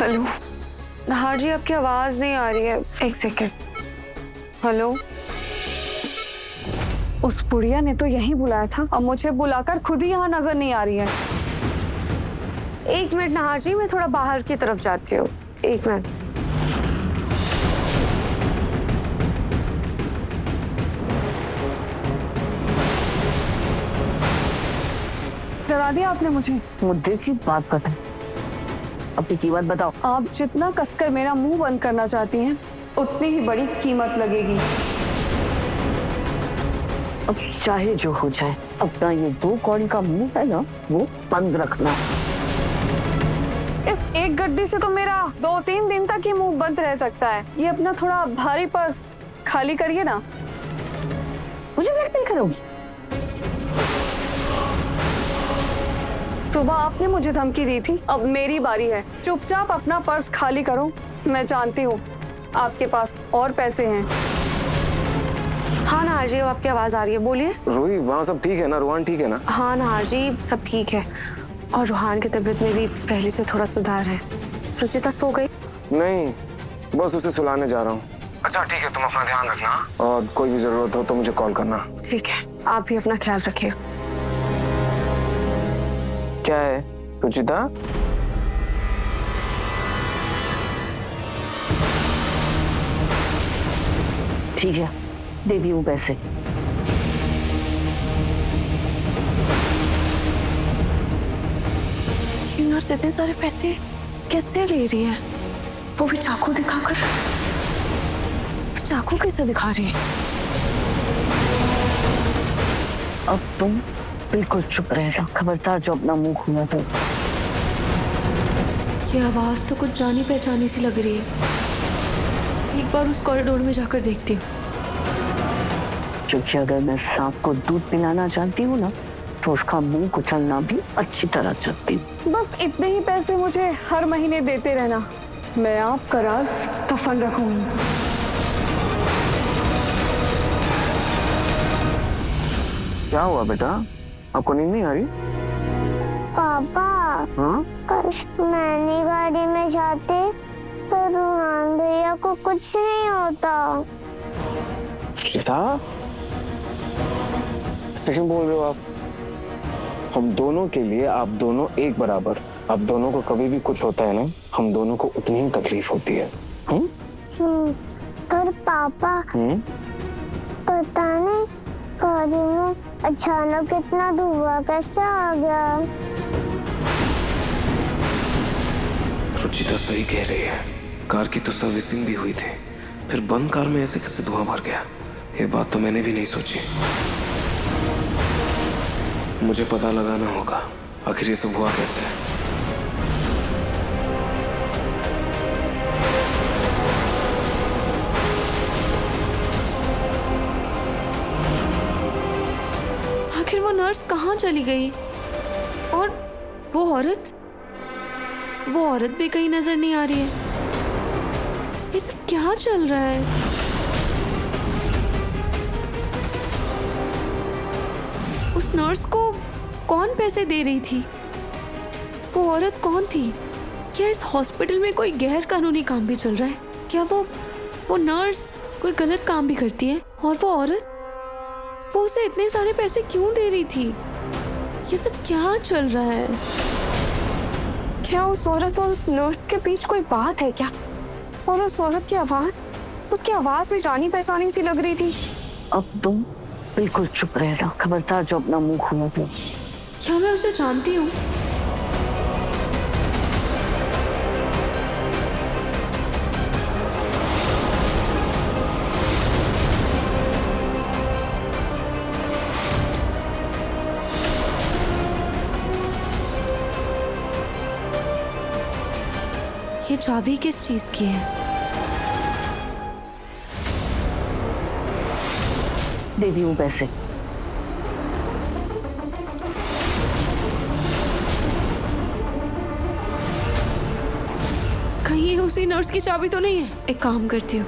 Hello नहार जी, आपकी आवाज नहीं आ रही है, एक सेकेंड। हेलो। उस बुढ़िया ने तो यहीं बुलाया था, अब मुझे बुलाकर खुद ही यहाँ नजर नहीं आ रही है। एक मिनट नहार जी, मैं थोड़ा बाहर की तरफ जाती हूँ, एक मिनट। डरा दिया आपने मुझे। मुद्दे की बात बता, अपनी कीमत बताओ। आप जितना कसकर मेरा मुंह बंद करना चाहती हैं, उतनी ही बड़ी कीमत लगेगी। अब चाहे जो हो जाए, अपना ये 2 कौड़ी का मुंह है ना, वो बंद रखना। इस एक गड्डी से तो मेरा 2-3 दिन तक ही मुंह बंद रह सकता है। ये अपना थोड़ा भारी पर्स खाली करिए ना। मुझे ब्लैकमेल करोगी? सुबह आपने मुझे धमकी दी थी, अब मेरी बारी है। चुपचाप अपना पर्स खाली करो। मैं जानती हूँ आपके पास और पैसे हैं। हाँ नहार जी, अब आपकी आवाज आ रही है, बोलिए। रोही, वहाँ सब ठीक है ना? रोहान ठीक है ना? हाँ नहार जी, सब ठीक है। और रोहान की तबीयत में भी पहले से थोड़ा सुधार है। रुचिता सो गई? नहीं, बस उसे सुलाने जा रहा हूँ। अच्छा ठीक है, तुम अपना ध्यान रखना और कोई भी जरूरत हो तो मुझे कॉल करना। ठीक है, आप भी अपना ख्याल रखिए। क्या है रुचिता? ठीक है, दे दी हूँ पैसे। ये नर्स इतने सारे पैसे कैसे ले रही है? वो भी चाकू दिखाकर। चाकू कैसे दिखा रही है? अब तुम बिल्कुल चुप रहना, खबरदार जो अपना मुंह खुला तो। ये आवाज तो कुछ जानी पहचानी सी लग रही है। एक बार उस कॉरिडोर में जाकर देखती हूँ। क्योंकि अगर मैं सांप को दूध पिलाना जानती हूँ ना, तो उसका मुंह कुचलना भी अच्छी तरह जानती हूँ। बस इतने ही पैसे मुझे हर महीने देते रहना, मैं आपका राज दफन रखूंगी। क्या हुआ बेटा, आपको नींद नहीं आ रही? पापा, हाँ? कल मैंने गाड़ी में जाते तो रोहन भैया को कुछ नहीं होता। बेटा ऐसे क्यों बोल रहे हो आप? हम दोनों के लिए आप दोनों एक बराबर। आप दोनों को कभी भी कुछ होता है ना, हम दोनों को उतनी ही तकलीफ होती है। पर पापा, पता नहीं गाड़ी में अचानक इतना धुआं कैसे आ गया? रुचिता सही कह रही है, कार की तो सर्विसिंग भी हुई थी, फिर बंद कार में ऐसे कैसे धुआं भर गया? ये बात तो मैंने भी नहीं सोची। मुझे पता लगाना होगा आखिर ये सब हुआ कैसे है। आखिर वो नर्स कहाँ चली गई? और वो औरत भी कहीं नजर नहीं आ रही है। ये सब क्या चल रहा है? उस नर्स को कौन पैसे दे रही थी? वो औरत कौन थी? क्या इस हॉस्पिटल में कोई गैर कानूनी काम भी चल रहा है? क्या वो नर्स कोई गलत काम भी करती है? और वो औरत, वो उसे इतने सारे पैसे क्यों दे रही थी? ये सब क्या चल रहा है? क्या उस औरत और उस नर्स के बीच कोई बात है क्या? और उस औरत की आवाज, उसकी आवाज भी जानी पहचानी सी लग रही थी। अब तुम बिल्कुल चुप रहना, खबरदार जो अपना मुंह खुला तो। क्या मैं उसे जानती हूँ? ये चाबी किस चीज की है? दे दी हूँ पैसे। कहीं ये उसी नर्स की चाबी तो नहीं है? एक काम करती हूँ,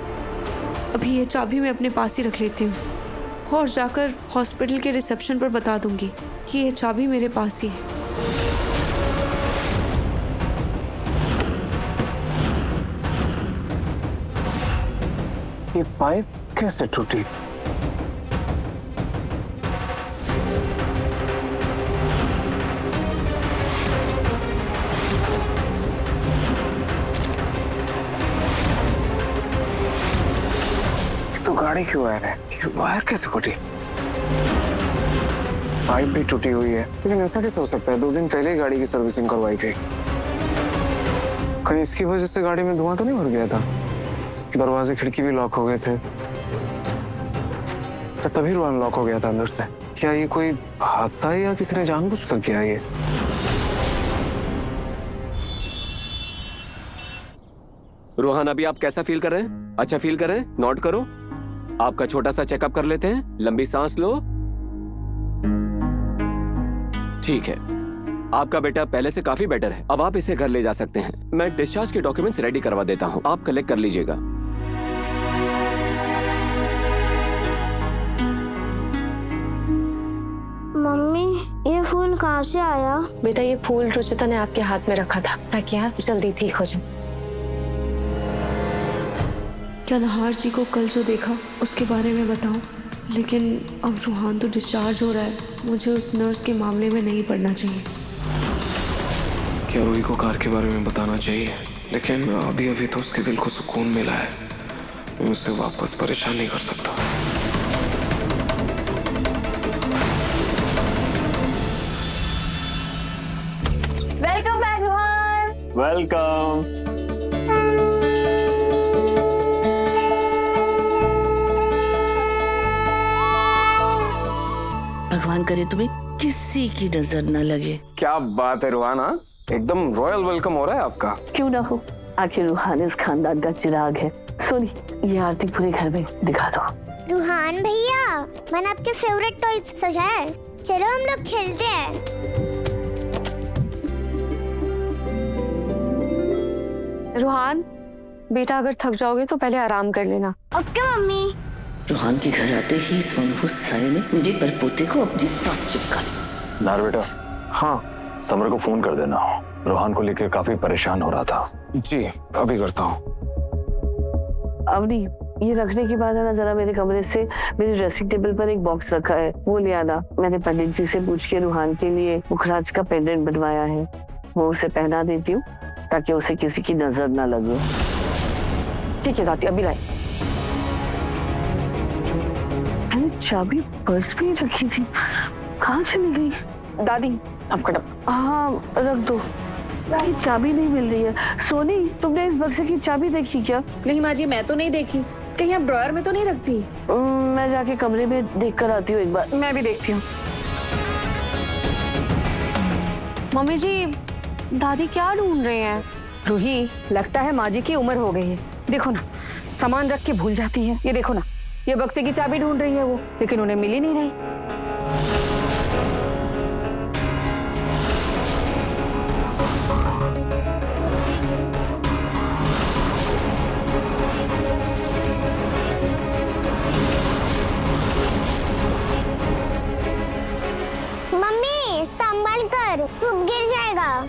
अभी ये चाबी मैं अपने पास ही रख लेती हूँ और जाकर हॉस्पिटल के रिसेप्शन पर बता दूंगी कि ये चाबी मेरे पास ही है। ये पाइप कैसे टूटी? तो गाड़ी क्यों वायर है? वायर कैसे फटी? पाइप भी टूटी हुई है, लेकिन ऐसा कैसे हो सकता है? 2 दिन पहले ही गाड़ी की सर्विसिंग करवाई थी। कहीं इसकी वजह से गाड़ी में धुआं तो नहीं भर गया था? दरवाजे खिड़की भी लॉक हो गए थे, तो तभी रुआन लॉक हो गया था अंदर से। क्या ये कोई हादसा है या किसी ने जानबूझकर किया ये? रोहन, अभी आप कैसा फील कर रहे हैं? अच्छा फील कर रहे हैं? नोट करो। आपका छोटा सा चेकअप कर लेते हैं। लंबी सांस लो। ठीक है, आपका बेटा पहले से काफी बेटर है। अब आप इसे घर ले जा सकते हैं। मैं डिस्चार्ज के डॉक्यूमेंट्स रेडी करवा देता हूँ, आप कलेक्ट कर लीजिएगा। मम्मी ये फूल कहाँ से आया? बेटा ये फूल रुचिता ने आपके हाथ में रखा था ताकि आप जल्दी ठीक हो जाए। क्या नहार जी को कल जो देखा उसके बारे में बताऊं? लेकिन अब रूहान तो डिस्चार्ज हो रहा है, मुझे उस नर्स के मामले में नहीं पड़ना चाहिए। क्या रूही को कार के बारे में बताना चाहिए? लेकिन अभी अभी तो उसके दिल को सुकून मिला है, मैं उससे वापस परेशान नहीं कर सकता। Welcome back Rohan. वेलकम। भगवान करे तुम्हें किसी की नजर न लगे। क्या बात है रुहाना, एकदम रॉयल वेलकम हो रहा है आपका। क्यों ना हो, आखिर रूहान इस खानदान का चिराग है। सोनी, ये आरती पूरे घर में दिखा दो। रूहान भैया, मैंने आपके फेवरेट टॉयज सजाया है, चलो हम लोग खेलते हैं। रोहन बेटा, अगर थक जाओगे तो पहले आराम कर लेना। Okay mummy. रूहान के घर आते ही इस मनहूस साले ने मेरे परपोते को अपने साथ चिपका लिया। नार बेटा, हाँ समर को फोन कर देना, रोहान को लेकर काफी परेशान हो रहा था। जी, अभी करता हूँ। अवनी, ये रखने की बात है ना, जरा मेरे कमरे से मेरे ड्रेसिंग टेबल पर एक बॉक्स रखा है, वो ले आना। मैंने पंडित जी से पूछ के रूहान के लिए मुखराज का पेंडेंट बनवाया है, वो उसे पहना देती हूँ ताकि उसे किसी की नजर ना लगे। ठीक है जाती, अभी लाई। चाबी पर्स में ही रखी थी, कहाँ चली गई? दादी आपका डब्बा। हाँ रख दो, ये चाबी नहीं मिल रही है। सोनी, तुमने इस बक्से की चाबी देखी क्या? नहीं माँ जी, मैं तो नहीं देखी। कहीं आप ड्रॉयर में तो नहीं रखती? मैं जाके कमरे में देख कर आती हूँ एक बार। मैं भी देखती हूँ। मम्मी जी, दादी क्या ढूंढ रहे हैं? रूही, लगता है माँ जी की उम्र हो गई है। देखो ना, सामान रख के भूल जाती है। ये देखो ना, ये बक्से की चाबी ढूंढ रही है वो, लेकिन उन्हें मिल ही नहीं रही। मम्मी संभल कर, सूप गिर जाएगा।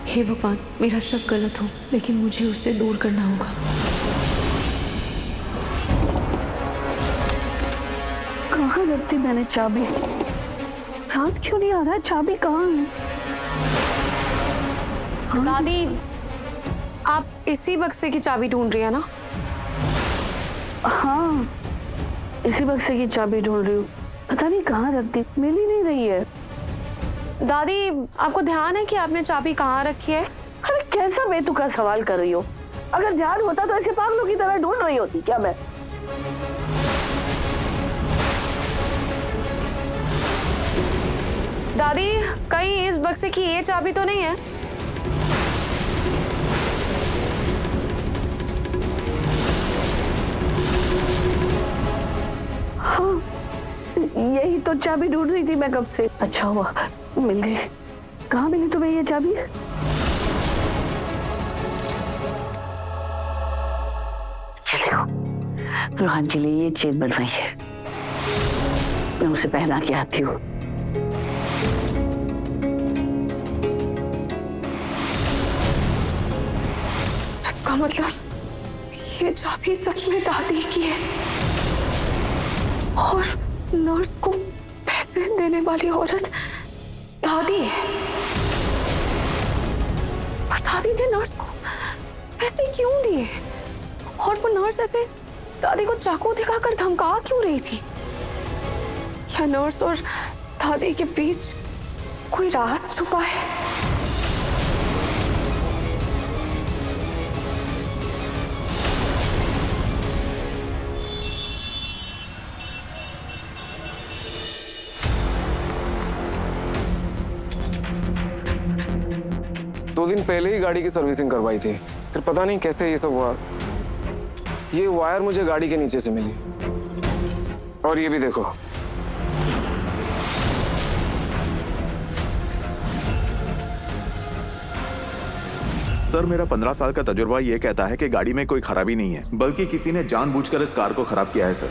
हे भगवान, मेरा शक गलत हो, लेकिन मुझे उससे दूर करना होगा। कहाँ रखती मैंने चाबी? रात क्यों नहीं आ रहा है? चाबी कहाँ है? दादी, आप इसी बक्से की चाबी ढूंढ रही है ना? हाँ, इसी बक्से की चाबी ढूंढ रही हूँ, पता नहीं कहाँ रखती, मिल ही नहीं रही है। दादी, आपको ध्यान है कि आपने चाबी कहाँ रखी है? अरे कैसा बेतुका सवाल कर रही हो? अगर ध्यान होता तो ऐसे पागलों की तरह ढूंढ रही होती क्या मैं? दादी, कहीं इस बक्से की ये चाबी तो नहीं है? हाँ, और चाबी ढूंढ रही थी मैं कब से। अच्छा हुआ मिल गई। कहाँ मिली तुम्हें ये चाबी? ये देखो, रोहन के लिए ये चेन बनवाई है, मैं उसे पहना के आती हूँ। इसका मतलब ये चाबी सच में दादी की है और नर्स को पैसे देने वाली औरत दादी है। पर दादी ने नर्स को पैसे क्यों दिए? और वो नर्स ऐसे दादी को चाकू दिखाकर धमका क्यों रही थी? क्या नर्स और दादी के बीच कोई राज छुपा है? दो दिन पहले ही गाड़ी की सर्विसिंग करवाई थी, फिर पता नहीं कैसे ये सब हुआ। ये वायर मुझे गाड़ी के नीचे से मिली और ये भी देखो। सर मेरा 15 साल का तजुर्बा ये कहता है कि गाड़ी में कोई खराबी नहीं है, बल्कि किसी ने जानबूझकर इस कार को खराब किया है सर।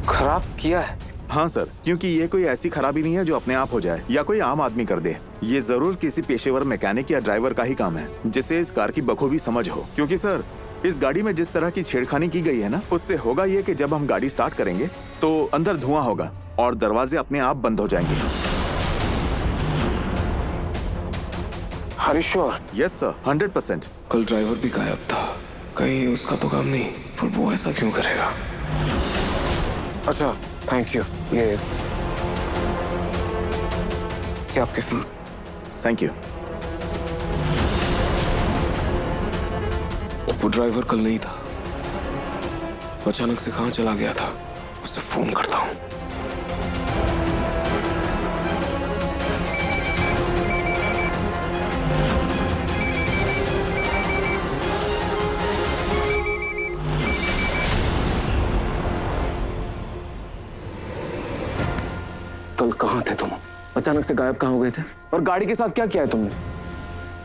खराब किया है? हाँ सर, क्योंकि ये कोई ऐसी खराबी नहीं है जो अपने आप हो जाए या कोई आम आदमी कर दे। ये जरूर किसी पेशेवर मैकेनिक या ड्राइवर का ही काम है जिसे इस कार की बखूबी समझ हो। क्योंकि सर इस गाड़ी में जिस तरह की छेड़खानी की गई है ना, उससे होगा ये कि जब हम गाड़ी स्टार्ट करेंगे तो अंदर धुआं होगा और दरवाजे अपने आप बंद हो जाएंगे। Are you sure? Yes sir, 100%। कल ड्राइवर भी गायब था, कहीं उसका तो काम नहीं, पर वो ऐसा क्यों करेगा? अच्छा थैंक यू। ये क्या आपके फीस? Thank you. वो ड्राइवर कल नहीं था, अचानक से कहाँ चला गया था, उसे फोन करता हूँ। कल कहाँ थे तुम? अचानक से गायब कहाँ हो गए थे? और गाड़ी के साथ क्या किया है तुमने?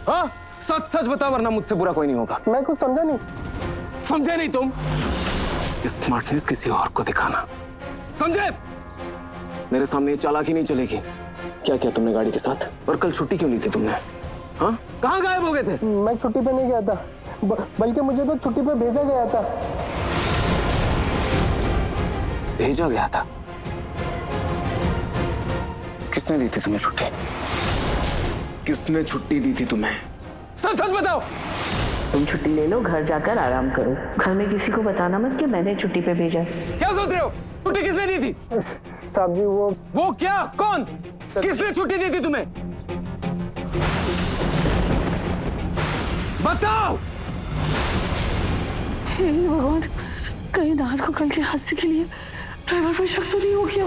हाँ सच सच बताओ, वरना मुझसे बुरा कोई नहीं होगा। मैं कुछ समझा नहीं। समझे नहीं तुम? स्मार्टनेस किसी और को दिखाना, समझे? मेरे सामने ये चालाकी नहीं चलेगी। क्या किया तुमने गाड़ी के साथ? और कल छुट्टी क्यों ली थी तुमने? हाँ कहाँ गायब हो गए थे? मैं छुट्टी पे नहीं गया था, बल्कि मुझे तो छुट्टी पे भेजा गया था। भेजा गया था? किसने दी थी तुम्हें छुट्टी? किसने छुट्टी दी थी तुम्हें? सच सच बताओ। तुम छुट्टी ले लो, घर जाकर आराम करो। घर में किसी को बताना मत कि मैंने छुट्टी पे भेजा। क्या सोच रहे हो? छुट्टी किसने दी थी? साहब जी वो क्या? कौन? किसने छुट्टी दी थी तुम्हें? बताओ। हे भगवान, कहीं रात को कल के हादसे के लिए ड्राइवर पर शक तो नहीं हो गया?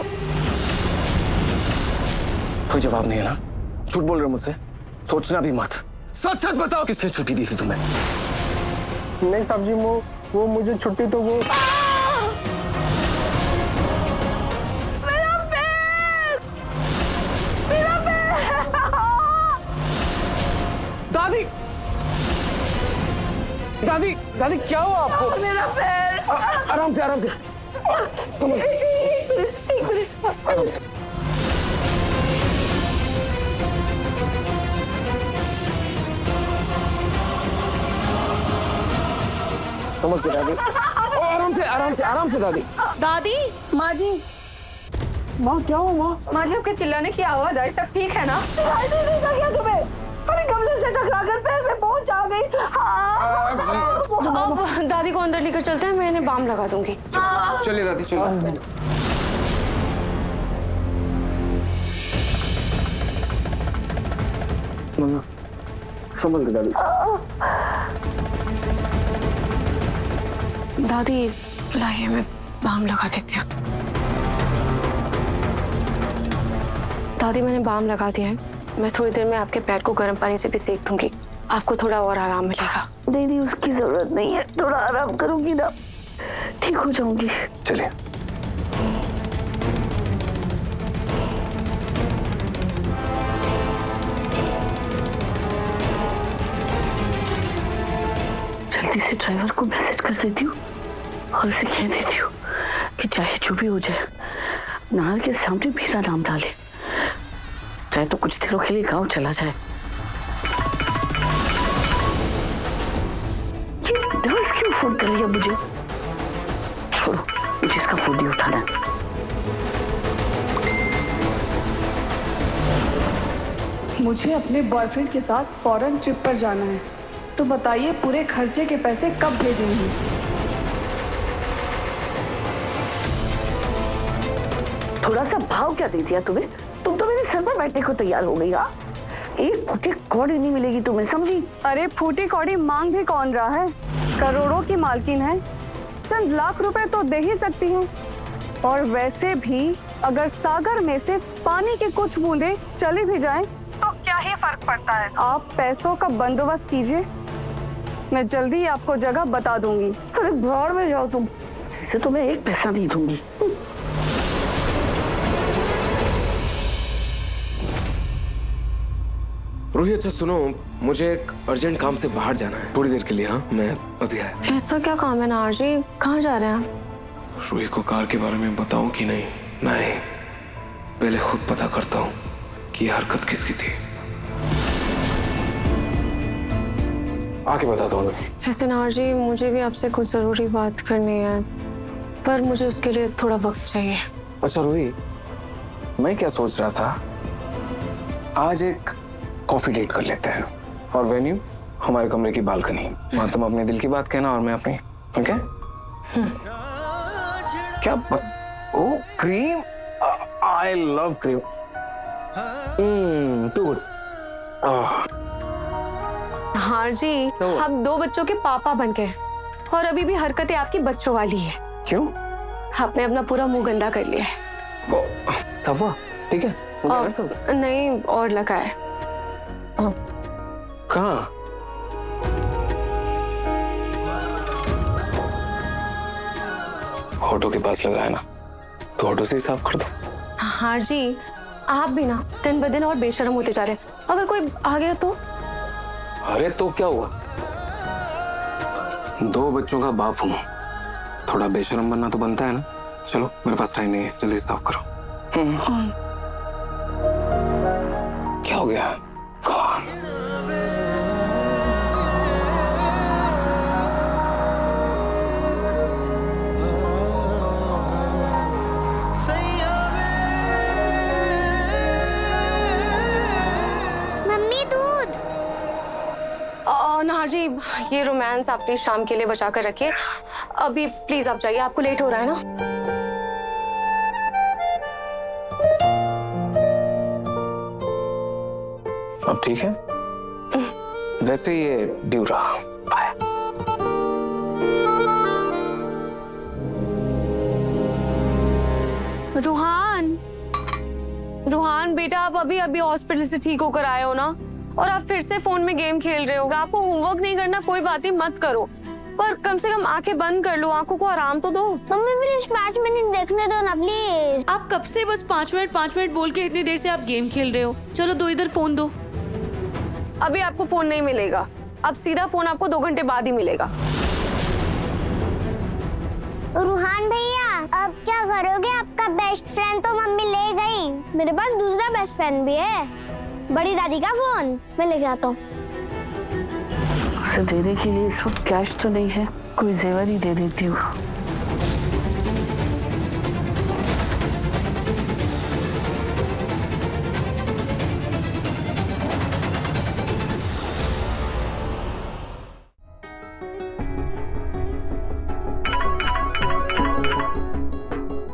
कोई जवाब नहीं है ना? झूठ बोल रहे हो मुझसे? सोचना भी मत, सच सच बताओ किसने छुट्टी दी थी तुम्हें? नहीं साहब जी, वो मुझे छुट्टी तो वो दादी दादी दादी क्या हुआ आपको? मेरा पैर। आराम से आराम से, समझ आराम से। समझ गए दादी। आराम से आराम से आराम से दादी। दादी। माँ जी। माँ क्या हुआ? माँ माँ जी आपके चिल्लाने की आवाज आई, सब ठीक है ना? दिखाई नहीं देता क्या तुम्हें? अरे गमले से टकराकर पैर में पहुंच आ गई। अब दादी को अंदर लेकर चलते हैं, मैं इन्हें बाम लगा दूंगी। चलिए दादी चलिए। समझ गए दादी। दादी लाइए, मैं बाम लगा देती हूँ। दादी मैंने बाम लगा दिया है, मैं थोड़ी देर में आपके पैर को गर्म पानी से भी सेक दूंगी, आपको थोड़ा और आराम मिलेगा। नहीं उसकी जरूरत नहीं है, थोड़ा आराम करूंगी ना ठीक हो जाऊंगी। चलिए। जल्दी से ड्राइवर को मैसेज कर देती हूँ और उसे कह देती हूँ कि चाहे जो भी हो जाए नाहर के सामने मेरा नाम डाले, चाहे तो कुछ दिनों के लिए गांव चला जाए। ये नर्स क्यों फोन कर रही है मुझे? छोड़ो, मुझे इसका फोन नहीं उठाना है। मुझे अपने बॉयफ्रेंड के साथ फॉरेन ट्रिप पर जाना है, तो बताइए पूरे खर्चे के पैसे कब भेजेंगी? थोड़ा सा भाव क्या दे दिया तुम्हें? तुम तो मेरे सर पर बैठने को तैयार हो गई। हाँ, एक फूटी कौड़ी नहीं मिलेगी तुम्हें, समझी? अरे फूटी कौड़ी मांग भी कौन रहा है? करोड़ों की मालकिन है, चंद लाख रुपए तो दे ही सकती हैं। और वैसे भी अगर सागर में से पानी के कुछ बूंदे चली भी जाएं, तो क्या ही फर्क पड़ता है? आप पैसों का बंदोबस्त कीजिए, मैं जल्दी ही आपको जगह बता दूंगी। अरे भाड़ में जाओ तुम, इसे तो मैं एक पैसा नहीं दूंगी। रूही अच्छा सुनो, मुझे एक अर्जेंट काम से बाहर जाना है थोड़ी देर के लिए। हाँ, मैं अभी आया। ऐसा क्या काम है नाहर जी, कहाँ जा रहे हैं आप? रूही को कार के बारे में बताऊं कि नहीं? नहीं, पहले खुद पता करता हूँ कि हरकत किसकी थी, आके बताता हूँ। वैसे नाहर जी, मुझे भी आपसे कुछ जरूरी बात करनी है, पर मुझे उसके लिए थोड़ा वक्त चाहिए। अच्छा रूही, मैं क्या सोच रहा था, आज एक कॉफी डेट कर लेते हैं और वेन्यू हमारे कमरे की बालकनी, वहां तुम अपने दिल की बात कहना और मैं अपनी। ओके? क्या ओ cream, I love cream. Too good. हाँ जी, आप 2 बच्चों के पापा बन गए और अभी भी हरकतें आपकी बच्चों वाली है। क्यों? आपने अपना पूरा मुंह गंदा कर लिया है। सफा ठीक है? नहीं, और लगा है। कहाँ? ऑटो के पास लगा है ना, तो ऑटो से ही साफ कर दो। हाँ जी, आप भी ना दिन ब दिन और बेशर्म होते जा रहे हैं। अगर कोई आ गया तो? अरे तो क्या हुआ, 2 बच्चों का बाप हूँ, थोड़ा बेशर्म बनना तो बनता है ना। चलो, मेरे पास टाइम नहीं है, जल्दी से साफ करो। क्या हो गया? कौन? मम्मी दूध। नाहर जी, ये रोमांस आप प्लीज शाम के लिए बचा कर रखिए। अभी प्लीज आप जाइए, आपको लेट हो रहा है ना। अब ठीक है? वैसे ये ड्यू रहा। बाय। रूहान बेटा, आप अभी हॉस्पिटल से ठीक होकर आए हो ना, और आप फिर से फोन में गेम खेल रहे हो। आपको होमवर्क नहीं करना, कोई बात ही मत करो, पर कम से कम आंखें बंद कर लो, आंखों को आराम तो दो। मम्मी प्लीज 5 मिनट देखने दो ना प्लीज। आप कब से बस 5 मिनट बोल के इतनी देर से आप गेम खेल रहे हो। चलो दो, इधर फोन दो। अभी आपको फोन नहीं मिलेगा, अब सीधा फोन आपको 2 घंटे बाद ही मिलेगा। रूहान भैया, अब क्या करोगे? आपका बेस्ट फ्रेंड तो मम्मी ले गई, मेरे पास दूसरा बेस्ट फ्रेंड भी है, बड़ी दादी का फोन। मैं लेके आता हूँ। उसे देने के लिए इस वक्त कैश तो नहीं है, कोई जेवर ही दे देती हूँ।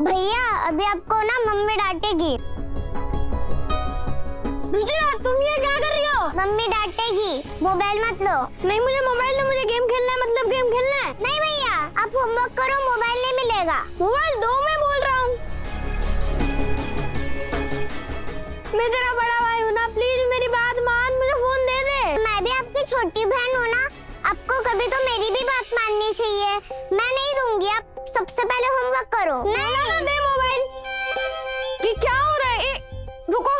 भैया, अभी आपको ना मम्मी डांटेगी। तुम ये क्या कर रही हो? मम्मी डांटेगी, मोबाइल मत लो। नहीं, मुझे मोबाइल दो, मुझे गेम खेलना है, मतलब गेम खेलना है। नहीं भैया, आप होमवर्क करो, मोबाइल नहीं मिलेगा। मोबाइल दो, मैं बोल रहा हूँ। मैं तेरा बड़ा भाई हूँ ना, प्लीज मेरी बात मान, मुझे फोन दे दे। मैं भी आपकी छोटी बहन हूँ ना, आपको कभी तो मेरी भी बात माननी चाहिए। मैं नहीं दूंगी, आप सबसे पहले होमवर्क करो। नहीं दे मोबाइल। ये क्या हो रहा है? रुको,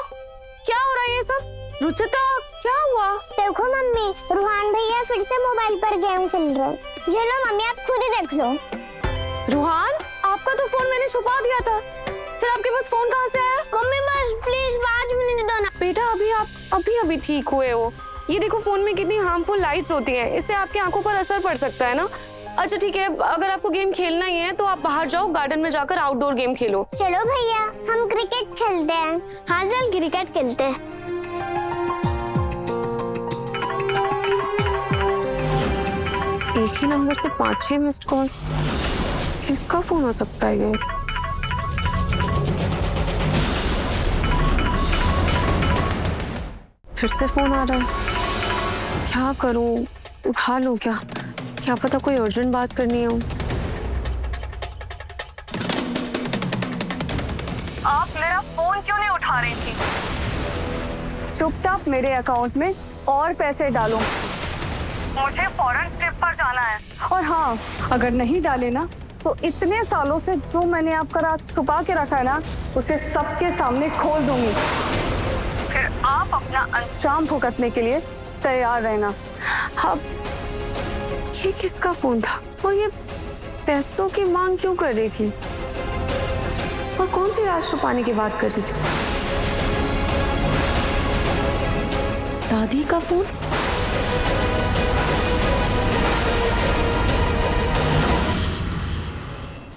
क्या हो रहा है ये सब? रुचिता, क्या हुआ? देखो मम्मी, रूहान भैया फिर से मोबाइल पर गेम खेल रहे हैं। ये लो मम्मी, आप खुद ही देख लो। रूहान, आपका तो फोन मैंने छुपा दिया था, फिर आपके पास फोन कहाँ से आया? मम्मी बस प्लीज 5 मिनट दो ना। बेटा अभी आप अभी ठीक हुए हो। ये देखो फोन में कितनी हार्मफुल लाइट्स होती हैं, इससे आपकी आंखों पर असर पड़ सकता है ना। अच्छा ठीक है, अगर आपको गेम खेलना ही है तो आप बाहर जाओ, गार्डन में जाकर आउटडोर गेम खेलो। चलो भैया, हम क्रिकेट खेलते हैं। हाँ चल क्रिकेट खेलते हैं। एक ही नंबर से 5-6 मिस्ड कॉल्स, किसका फोन हो सकता है ये? फिर से फोन आ रहा है, क्या करूं? उठा लूं क्या पता कोई अर्जेंट बात करनी हो। आप मेरा फोन क्यों नहीं उठा रही थी? चुपचाप मेरे अकाउंट में और पैसे डालो, मुझे फौरन ट्रिप पर जाना है। और हाँ, अगर नहीं डाले ना तो इतने सालों से जो मैंने आपका राज छुपा के रखा है ना, उसे सबके सामने खोल दूंगी। फिर आप अपना अंजाम भुगतने के लिए तैयार रहना। अब ये किसका फोन था और ये पैसों की मांग क्यों कर रही थी और कौन सी राज छुपाने की बात कर रही थी? दादी का फोन?